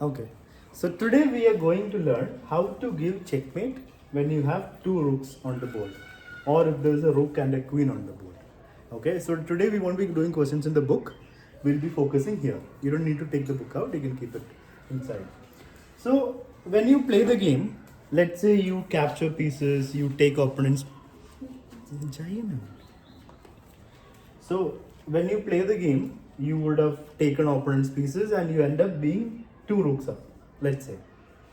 Okay. So today we are going to learn how to give checkmate when you have two rooks on the board, or if there is a rook and a queen on the board. Okay. So today we won't be doing questions in the book. We'll be focusing here. You don't need to take the book out. You can keep it inside. So when you play the game, let's say you capture pieces, you take opponents. So when you play the game, you would have taken opponent's pieces and you end up being two rooks up, let's say.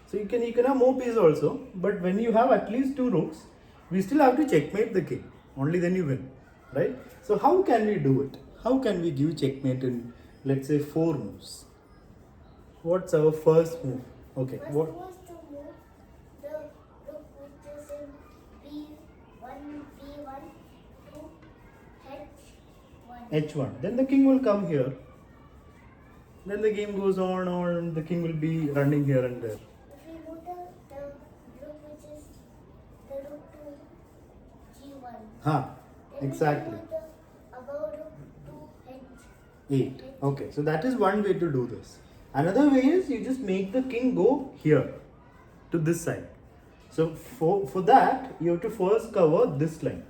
So you can have more pieces also, but when you have at least two rooks, we still have to checkmate the king. Only then you win, right? So how can we do it? How can we give checkmate in, let's say, 4 moves? What's our first move? Okay. First What? was to move the rook which is in B1, B1 to H1. H1. Then the king will come here. Then the game goes on, the king will be running here and there. If we move the rook which is the rook to G1. Ha, Then exactly. we move the above rook to H. 8. Okay, so that is one way to do this. Another way is you just make the king go here to this side. So for that, you have to first cover this line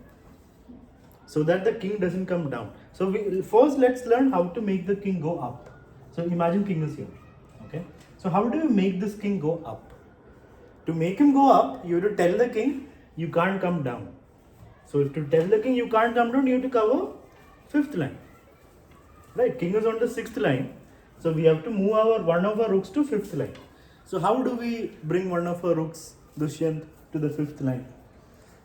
so that the king doesn't come down. So first let's learn how to make the king go up. So imagine king is here. Okay. So how do you make this king go up? To make him go up, you have to tell the king you can't come down. So if to tell the king you can't come down, you have to cover 5th line. Right, king is on the 6th line. So we have to move one of our rooks to 5th line. So how do we bring one of our rooks, Dushyant, to the 5th line?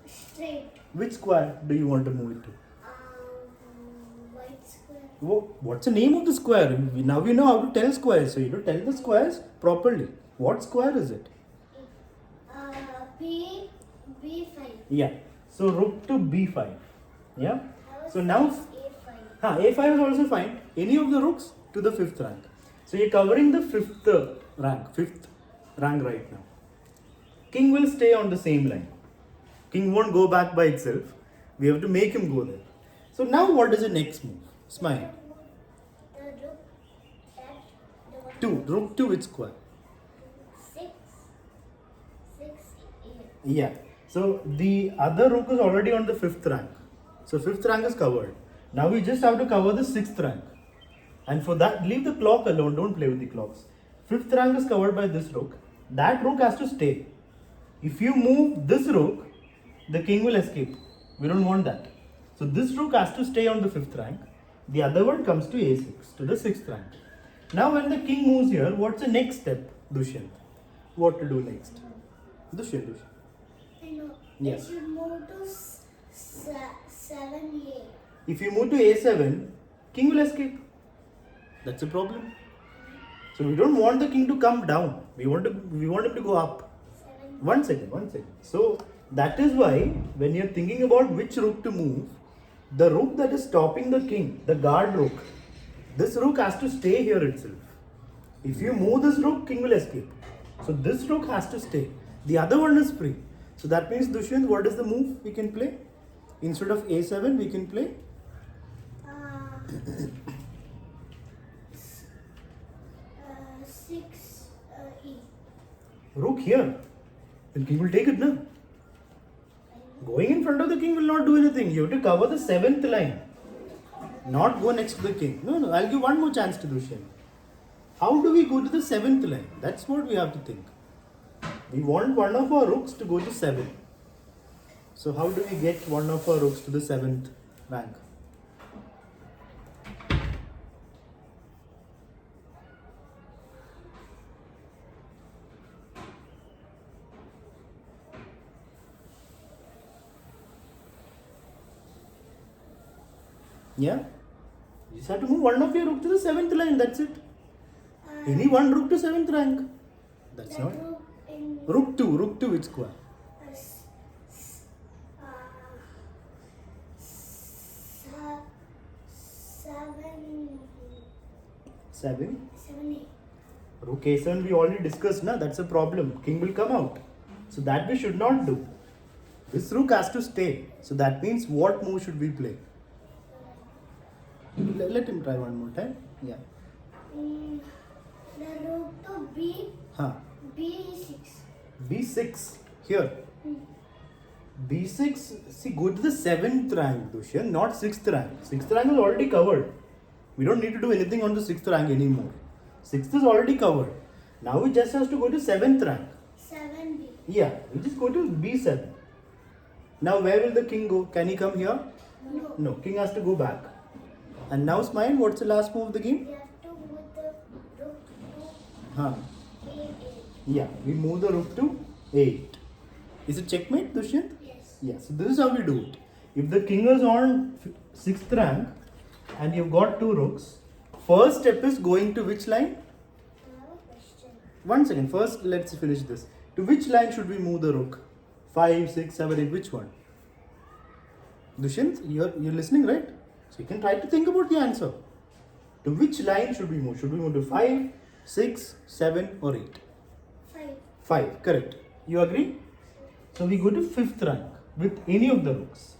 Straight. Which square do you want to move it to? White square. What's the name of the square? Now we know how to tell squares. So you have to tell the squares properly. What square is it? B5. Yeah. So rook to b5. Yeah. So now A5. a5 is also fine. Any of the rooks to the 5th rank. So you're covering the 5th rank right now. King will stay on the same line. King won't go back by itself. We have to make him go there. So now what is the next move? Smile. The rook at the one. 2. Rook to which square? 6, 8. Yeah. So the other rook is already on the 5th rank. So 5th rank is covered. Now we just have to cover the 6th rank. And for that, leave the clock alone. Don't play with the clocks. 5th rank is covered by this rook. That rook has to stay. If you move this rook, the king will escape. We don't want that. So this rook has to stay on the 5th rank. The other one comes to a6, to the 6th rank. Now when the king moves here, what's the next step, Dushyant? What to do next? Dushyant. I know. Yes. You should move to 7A. If you move to a7, king will escape. That's a problem. So we don't want the king to come down. We want him to go up. 7. One second. So that is why when you're thinking about which rook to move, the rook that is stopping the king, the guard rook, this rook has to stay here itself. If you move this rook, king will escape. So this rook has to stay. The other one is free. So that means, Dushyant, what is the move we can play? Instead of a7, we can play 6E. rook here. Then king will take it now. Going in front of the king will not do anything. You have to cover the 7th line. Not go next to the king. No, I'll give one more chance to Dushyant. How do we go to the 7th line? That's what we have to think. We want one of our rooks to go to 7. So how do we get one of our rooks to the 7th rank? Yeah? You just have to move one of your rook to the 7th line. That's it. Any one rook to 7th rank. That's not. Rook 2 which square? 7. 7A. Rook a7 we already discussed, na? That's a problem. King will come out. So that we should not do. This rook has to stay. So that means what move should we play? Let him try one more time. Yeah. The rook to B Huh. B6. B6. Here. Hmm. B6. See, go to the 7th rank, Dushyant, not 6th rank. 6th rank is already covered. We don't need to do anything on the 6th rank anymore. 6th is already covered. Now we just have to go to 7th rank. 7B. Yeah, we just go to B7. Now where will the king go? Can he come here? No. No, king has to go back. And now Smile, what's the last move of the game? We have to move the rook to Huh. A8. Yeah, we move the rook to 8. Is it checkmate, Dushyant? Yes. Yeah, so this is how we do it. If the king is on 6th rank and you've got 2 rooks, first step is going to which line? I have a question. One second, first let's finish this. To which line should we move the rook? 5, 6, 7, 8, which one? Dushyant, you're listening, right? So you can try to think about the answer. To which line should we move? Should we move to 5, 6, 7 or 8? 5. 5, correct. You agree? So we go to 5th rank with any of the rooks.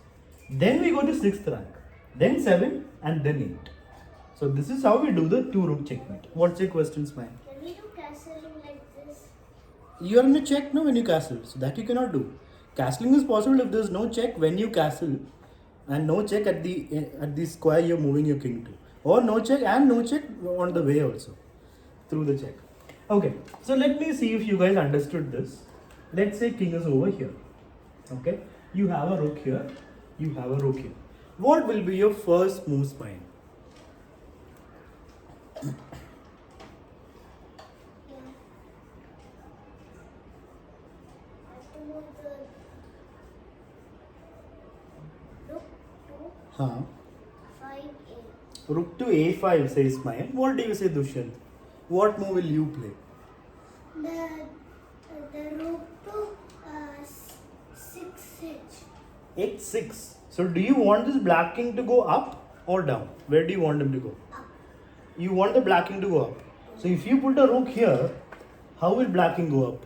Then we go to 6th rank. Then 7 and then 8. So this is how we do the 2 rook checkmate. What's your question, Smile? Can we do castling like this? You are in a check now when you castle. So that you cannot do. Castling is possible if there is no check when you castle and no check at the square you're moving your king to. Or no check and no check on the way also. Through the check. Okay. So let me see if you guys understood this. Let's say king is over here. Okay. You have a rook here. You have a rook here. What will be your first move, Smile? Yeah. I have to move the rook to Huh? 5A. Rook to a5 says Smile. What do you say, Dushyant? What move will you play? The rook to 6H. h6. So do you want this black king to go up or down? Where do you want him to go? Up. You want the black king to go up. So if you put a rook here, how will black king go up?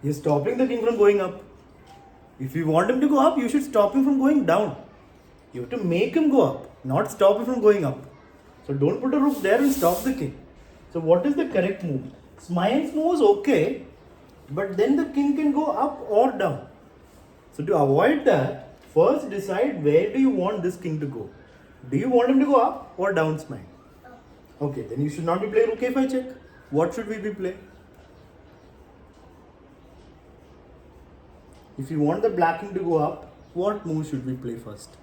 You're stopping the king from going up. If you want him to go up, you should stop him from going down. You have to make him go up, not stop him from going up. So don't put a rook there and stop the king. So what is the correct move? Smile's move is okay, but then the king can go up or down. So to avoid that, first decide where do you want this king to go. Do you want him to go up or down, Smile? Up. Okay, then you should not be playing rook a5 check. What should we be playing? If you want the black king to go up, what move should we play first?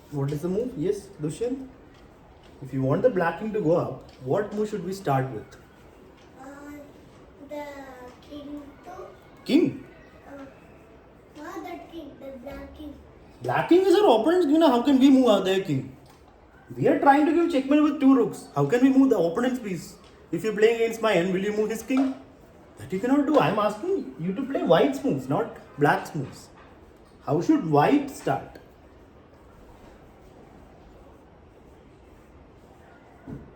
What is the move? Yes, Dushyant? If you want the black king to go up, what move should we start with? The king to King. that king, the black king. Black king is our opponent's king. How can we move their king? We are trying to give checkmate with 2 rooks. How can we move the opponent's piece? If you're playing against my end, will you move his king? That you cannot do. I'm asking you to play white's moves, not black's moves. How should white start?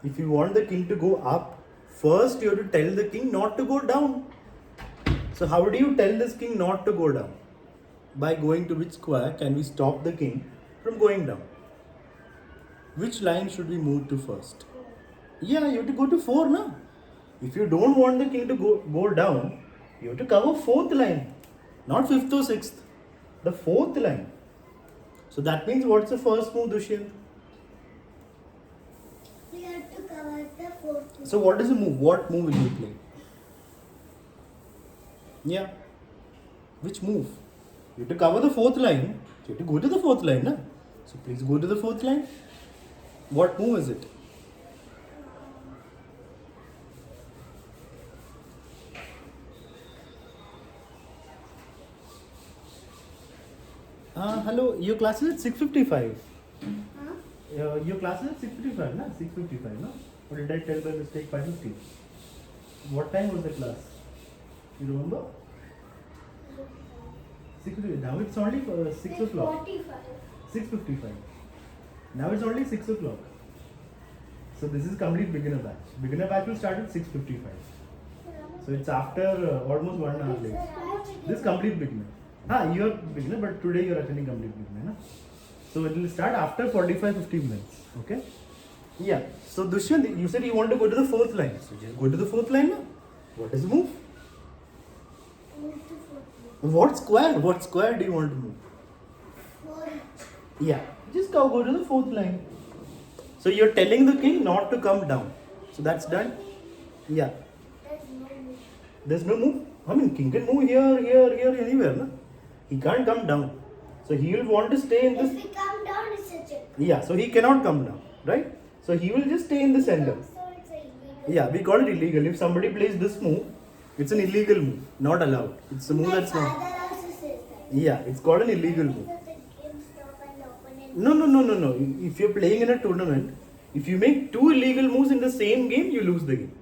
If you want the king to go up, first you have to tell the king not to go down. So how do you tell this king not to go down? By going to which square can we stop the king from going down? Which line should we move to first? Yeah, you have to go to 4 now. If you don't want the king to go down, you have to cover 4th line, not 5th or 6th. The 4th line. So that means what's the first move, Dushyant? We have to cover the 4th. So what is the move? What move will you play? Yeah. Which move? You have to cover the 4th line. You have to go to the 4th line, na? So please go to the 4th line. What move is it? Hello, your class is at 6:55. Huh? Your class is at 6:55, na? 6:55, no? Or did I tell by mistake 5:50? What time was the class? You remember? 6:55. Now it's only 6 o'clock. 45. 6:55. Now it's only 6 o'clock. So this is complete beginner batch. Beginner batch will start at 6:55. So it's after almost 1 hour late. This complete beginner. You're beginner, but today you're attending complete beginner, na? So it will start after 45-50 minutes. Okay? Yeah. So Dushyant, you said you want to go to the fourth line. So just go to the fourth line now. What is the move? Move to fourth. What square? What square do you want to move? Fourth. Yeah. Just go to the fourth line. So you're telling the king not to come down. So that's done. Yeah. There's no move. There's no move. I mean, king can move here, anywhere, na? He can't come down. So he will want to stay in this. If we come down, it's a check. Yeah, so he cannot come down, right? So he will just stay in the center. So it's a illegal. Yeah, we call it illegal. If somebody plays this move, it's an illegal move, not allowed. It's a move My that's father not. also says that. Yeah, it's called an illegal move. Because the game stop and the opponent. No. If you're playing in a tournament, if you make two illegal moves in the same game, you lose the game.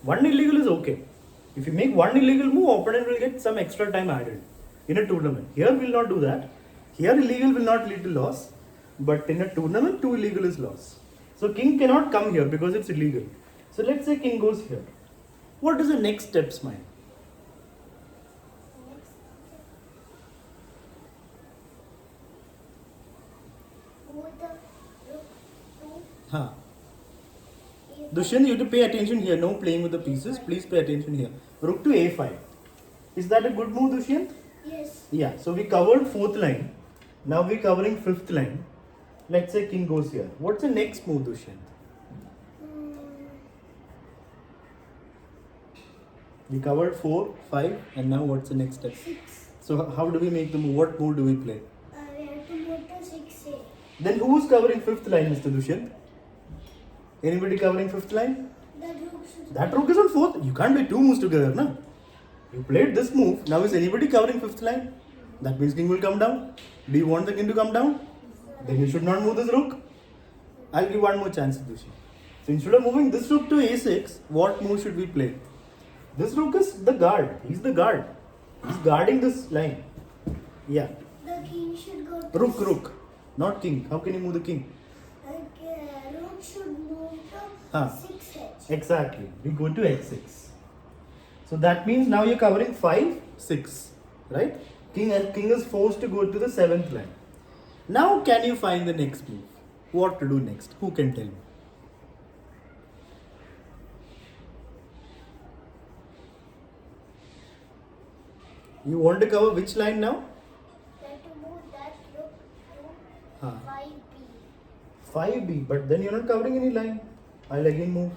One illegal is okay. If you make one illegal move, opponent will get some extra time added in a tournament. Here we'll not do that. Here illegal will not lead to loss, but in a tournament, two illegal is loss. So king cannot come here because it's illegal. So let's say king goes here. What is the next step, Smile? Next. Move the rook to Huh. a5. Dushyant, you have to pay attention here. No playing with the pieces. Please pay attention here. Rook to a5. Is that a good move, Dushyant? Yes. Yeah. So we covered fourth line. Now we're covering fifth line. Let's say king goes here. What's the next move, Dushyant? We covered 4, 5, and now what's the next step? 6. So how do we make the move? What move do we play? We have to move to 6A. Then who's covering fifth line, Mr. Dushyant? Anybody covering fifth line? The rook should. That rook is on fourth. You can't play two moves together, na? You played this move. Now is anybody covering fifth line? That means king will come down. Do you want the king to come down? Then you should not move this rook. I'll give one more chance to Dushyant. So instead of moving this rook to a6, what move should we play? This rook is the guard. He's the guard. He's guarding this line. Yeah. The king should go to. Rook. Not king. How can you move the king? Okay, rook should move to Huh. 6H. Exactly. We go to h6. So that means now you're covering 5, 6. Right? King is forced to go to the 7th line. Now can you find the next move? What to do next? Who can tell me? You want to cover which line now? We have to move that rook to Huh. 5B. 5b, but then you're not covering any line. I'll again move.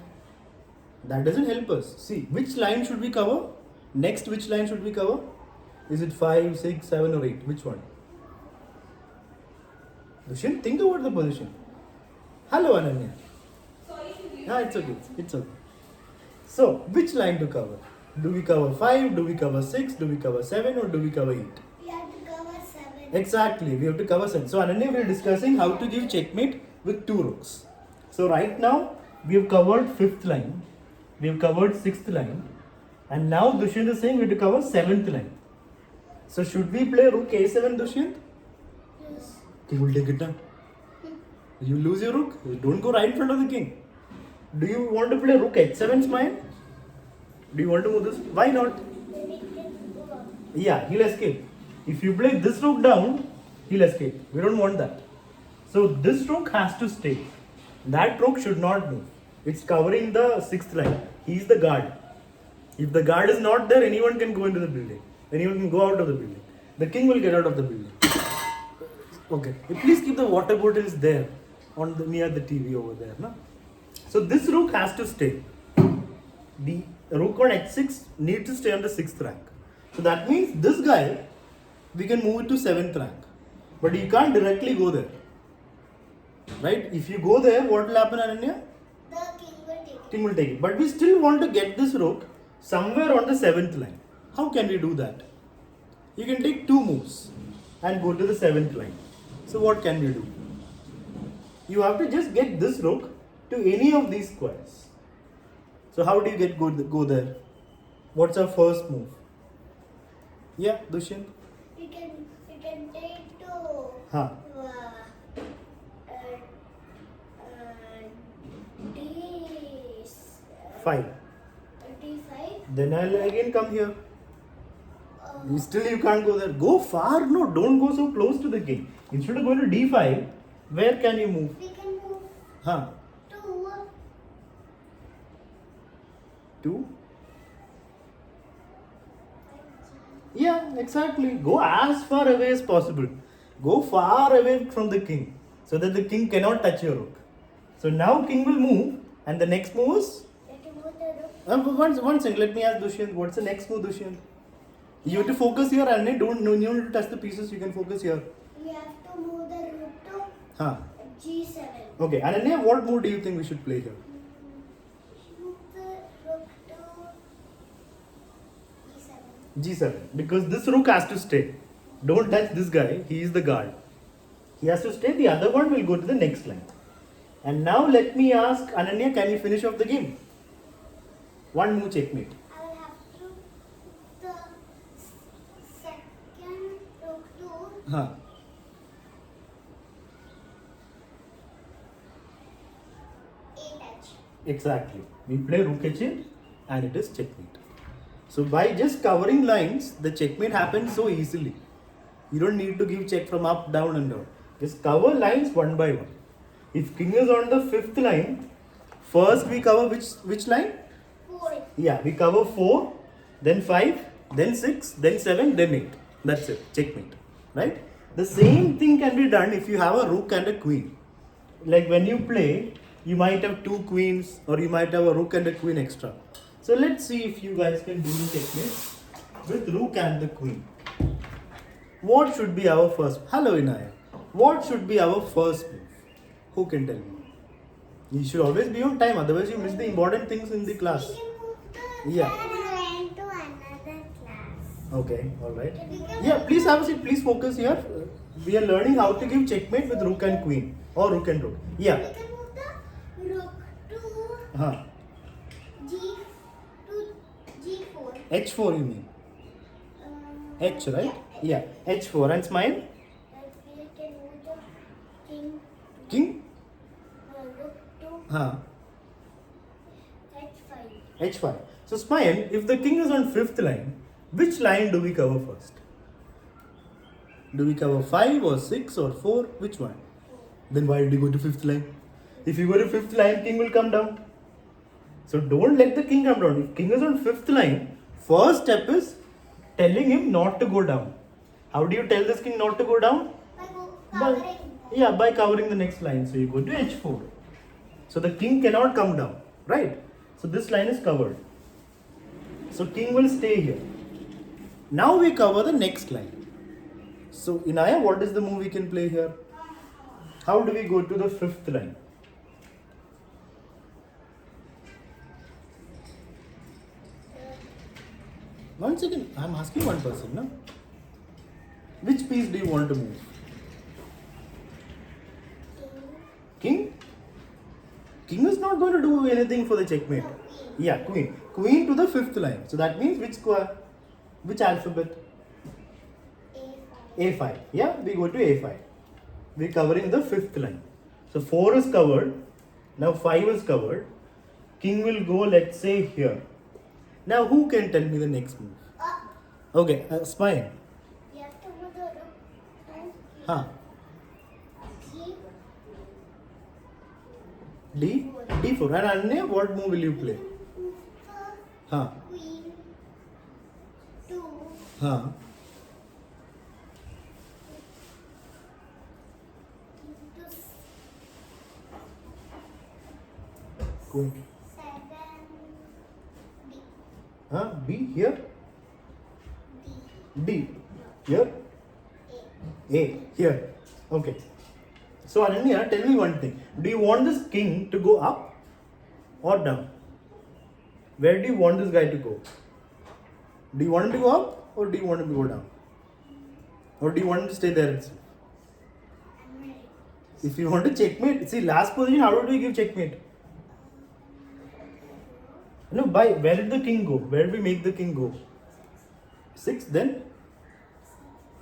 That doesn't help us. See, which line should we cover? Next, which line should we cover? Is it 5, 6, 7 or 8? Which one? Dushyant, think about the position. Hello, Ananya. Ah, it's okay. It's okay. So, which line to cover? Do we cover 5? Do we cover 6? Do we cover 7? Or do we cover 8? We have to cover 7. Exactly, we have to cover 7. So, Ananya, we are discussing how to give checkmate with 2 rooks. So, right now, we have covered 5th line. We have covered 6th line. And now, Dushyant is saying we have to cover 7th line. So, should we play rook a7, Dushyant? Yes. King will take it down. You lose your rook. You don't go right in front of the king. Do you want to play rook h7, Smile? Do you want to move this? Why not? Then it can go up. Yeah, he'll escape. If you play this rook down, he'll escape. We don't want that. So this rook has to stay. That rook should not move. It's covering the 6th line. He's the guard. If the guard is not there, anyone can go into the building. Anyone can go out of the building. The king will get out of the building. Okay. Please keep the water bottles there on near the TV over there. No? So this rook has to stay. The rook on h6 needs to stay on the 6th rank. So that means this guy, we can move it to 7th rank. But you can't directly go there. Right? If you go there, what will happen, Ananya? The king will take it. King will take it. But we still want to get this rook somewhere on the 7th line. How can we do that? You can take 2 moves and go to the 7th line. So what can we do? You have to just get this rook to any of these squares. So how do you go there? What's our first move? Yeah, Dushyant? We can take to Huh. D 5. D5. Then I'll again come here. Still you can't go there. Go far. No, don't go so close to the king. Instead of going to d5, where can you move? We can move Huh? to Two? Yeah, exactly. Go as far away as possible. Go far away from the king so that the king cannot touch your rook. So now king will move, and the next move is. let him move the rook. One second, let me ask Dushyant, what's the next move, Dushyant? You have to focus here, and don't no need to touch the pieces, you can focus here. We have to move the rook to Huh. g7. Okay, Ananya, what move do you think we should play here? Move the rook to g7. G7, because this rook has to stay. Don't touch this guy, he is the guard. He has to stay, the other one will go to the next line. And now let me ask Ananya, can you finish off the game? One move checkmate. I will have to the second rook to Huh. h. Exactly. We play rook h8 and it is checkmate. So by just covering lines, the checkmate happens so easily. You don't need to give check from up, down and down. Just cover lines one by one. If king is on the fifth line, first we cover which line? 4. Yeah, we cover 4, then 5, then 6, then 7, then 8. That's it, checkmate. Right? The same thing can be done if you have a rook and a queen. Like when you play, you might have 2 queens or you might have a rook and a queen extra. So let's see if you guys can do the checkmate with rook and the queen. What should be our first? Hello Inaya. What should be our first move? Who can tell me? You should always be on time, otherwise you miss the important things in the class. We can move the Yeah. line to another class. Okay, alright. Yeah, please have a seat, please focus here. We are learning how to give checkmate with rook and queen or rook and rook. Yeah. We can move the rook to Huh. g4. H4 you mean? H, right? Yeah. Yeah. H4 and smile. We can move the king King? rook to Huh. h5. H5. So smile, if the king is on fifth line, which line do we cover first? Do we cover 5 or 6 or 4? Which one? Then why did you go to fifth line? If you go to fifth line, king will come down. So don't let the king come down. If king is on fifth line, first step is telling him not to go down. How do you tell this king not to go down? By covering the next line. So you go to h4. So the king cannot come down, right? So this line is covered. So king will stay here. Now we cover the next line. So Inaya, what is the move we can play here? How do we go to the fifth line? One second, I'm asking one person, no? Which piece do you want to move? King? King is not going to do anything for the checkmate. Yeah, queen. Queen to the fifth line. So that means which square? Which alphabet? A5. Yeah, we go to A5. We're covering the fifth line. So 4 is covered. Now 5 is covered. King will go, let's say, here. Now who can tell me the next move? Okay, spine. You have to move the rook Huh. to D? D4. And Anya, what move will you play? move the Huh. queen to Huh. Queen. 7 Huh? B here? D D. Here? A. Here. Okay. So Ananya, tell me one thing. Do you want this king to go up or down? Where do you want this guy to go? Do you want him to go up or do you want him to go down? Or do you want him to stay there itself? I'm ready. If you want to checkmate, see last position, how do we give checkmate? No, by where did the king go? Where did we make the king go? 6, then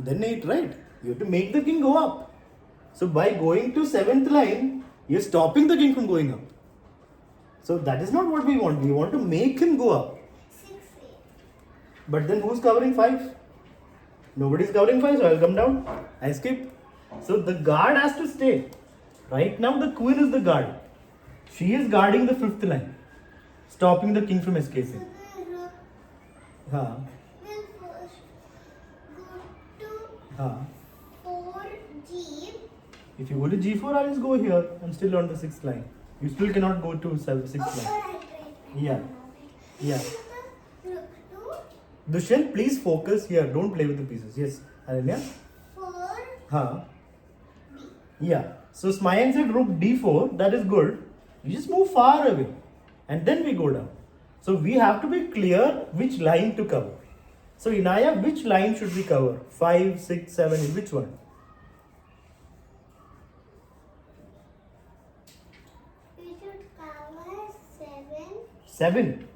8, right? You have to make the king go up. So by going to 7th line, you're stopping the king from going up. So that is not what we want. We want to make him go up. 6 8. But then who's covering 5? Nobody's covering 5, so I'll come down. I skip. So the guard has to stay. Right now the queen is the guard. She is guarding the 5th line, stopping the king from So escaping. the rook Huh. will first go to Huh. 4G. If you go to g4, I'll just go here. I'm still on the 6th line. You still cannot go to 6th line. Right. Yeah. Yeah. Rook to Dushyant, please focus here. Don't play with the pieces. Yes. Ananya? 4. Huh. Yeah. So Smayan said rook d4. That is good. You just move far away. And then we go down. So we have to be clear which line to cover. So Inaya, which line should we cover? 5, 6, 7, which one? We should cover 7. 7.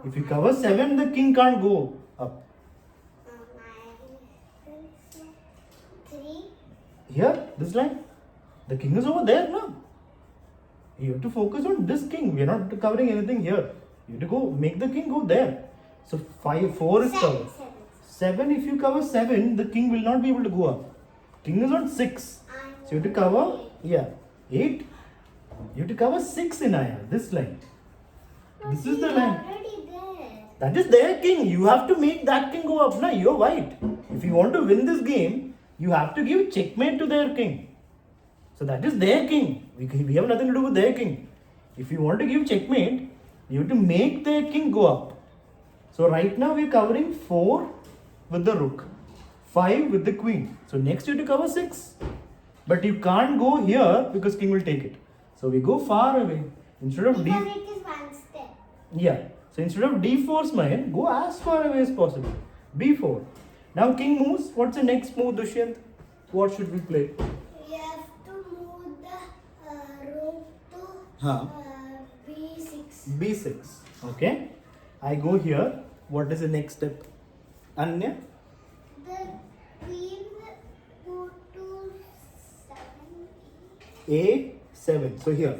If you cover 7, the king can't go up. 9, 6, 3. Here, this line. The king is over there now. You have to focus on this king. We are not covering anything here. You have to go make the king go there. So 5, 4 is covered. 7, if you cover 7, the king will not be able to go up. King is on 6. So you have to cover, 8. You have to cover 6 in Aya, this line. This is the line. Already there. That is their king. You have to make that king go up. Now you're white. If you want to win this game, you have to give checkmate to their king. So that is their king. We have nothing to do with their king. If you want to give checkmate, you have to make their king go up. So right now we are covering 4 with the rook, 5 with the queen. So next you have to cover 6. But you can't go here because king will take it. So we go far away. Instead of Because it is one step. yeah. So instead of d4, Smayan, go as far away as possible. b4. Now king moves. What's the next move, Dushyant? What should we play? We have to move the rook to Huh. B6. b6. Okay. I go here. What is the next step? Anya? The queen will go to 7. a7. So here.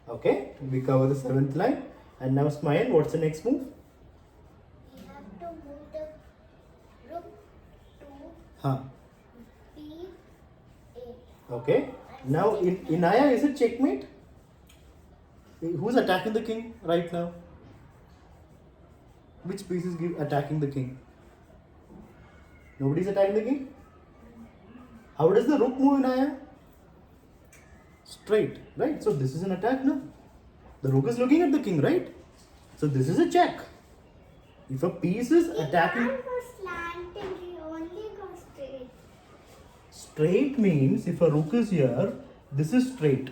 Okay. We cover the 7th line. And now Smayan, what's the next move? We have to move the rook to Huh. B8. Okay. Now in Aya, is it checkmate? Who's attacking the king right now? Which piece is attacking the king? Nobody's attacking the king? How does the rook move in Aya? Straight, right? So this is an attack now. The rook is looking at the king, right? So this is a check. If a piece is attacking... He can't go slanting, he only goes straight. Straight means if a rook is here, this is straight.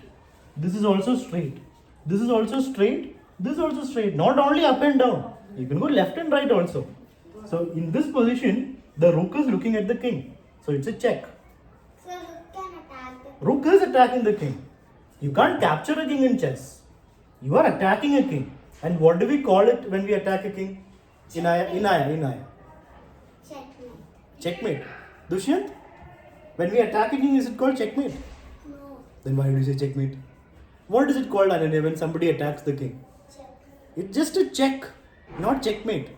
This is also straight. This is also straight. This is also straight. Not only up and down. You can go left and right also. So in this position, the rook is looking at the king. So it's a check. So rook can attack the Rook is attacking the king. You can't capture a king in chess. You are attacking a king. And what do we call it when we attack a king? Inaya. checkmate. Checkmate. Dushyant, when we attack a king, is it called checkmate? No, Then why do you say checkmate? What is it called, Ananya, when somebody attacks the king? checkmate. It's just a check, not checkmate.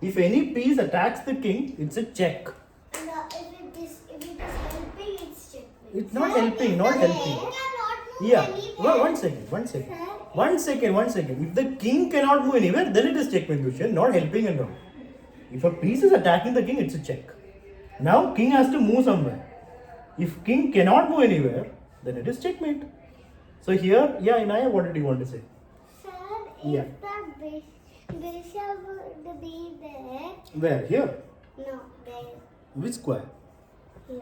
If any piece attacks the king, it's a check. And if it is helping, it's checkmate. It's not helping, not helping. Cannot move Yeah, anywhere. one second. If the king cannot move anywhere, then it is checkmate, Dushyant, not helping and all. If a piece is attacking the king, it's a check. Now king has to move somewhere. If king cannot move anywhere, then it is checkmate. So here, Inaya, what did you want to say? Sir, Yeah. if the bishop would be there, Where? Here? no, there, Which square? here,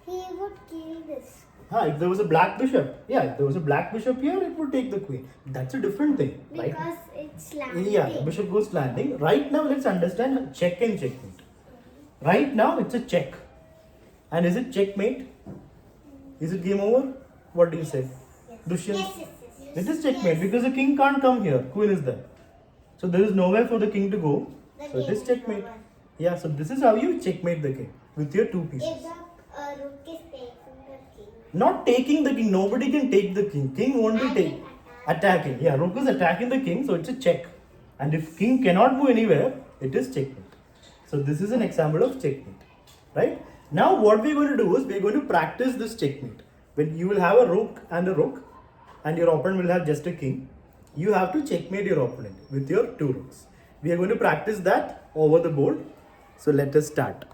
he would kill this. If there was a black bishop, if there was a black bishop here, it would take the queen. That's a different thing, right? Because it's slanting. Yeah, bishop goes landing. Right now, let's understand check and checkmate. Right now, it's a check. And is it checkmate? Is it game over? What do you say? Dushyant? Yes. It is checkmate because the king can't come here. Queen is there. So there is nowhere for the king to go. The So it game is is checkmate. over. Yeah, so this is how you checkmate the king with your two pieces. If the rook is taking the king, Not taking the king. Nobody can take the king. King won't be taken. Attacking. Yeah, rook is attacking the king, so it's a check. And if king cannot move anywhere, it is checkmate. So this is an example of checkmate. right? Now what we're going to do is we're going to practice this checkmate. When you will have a rook and your opponent will have just a king, you have to checkmate your opponent with your two rooks. We are going to practice that over the board. So let us start.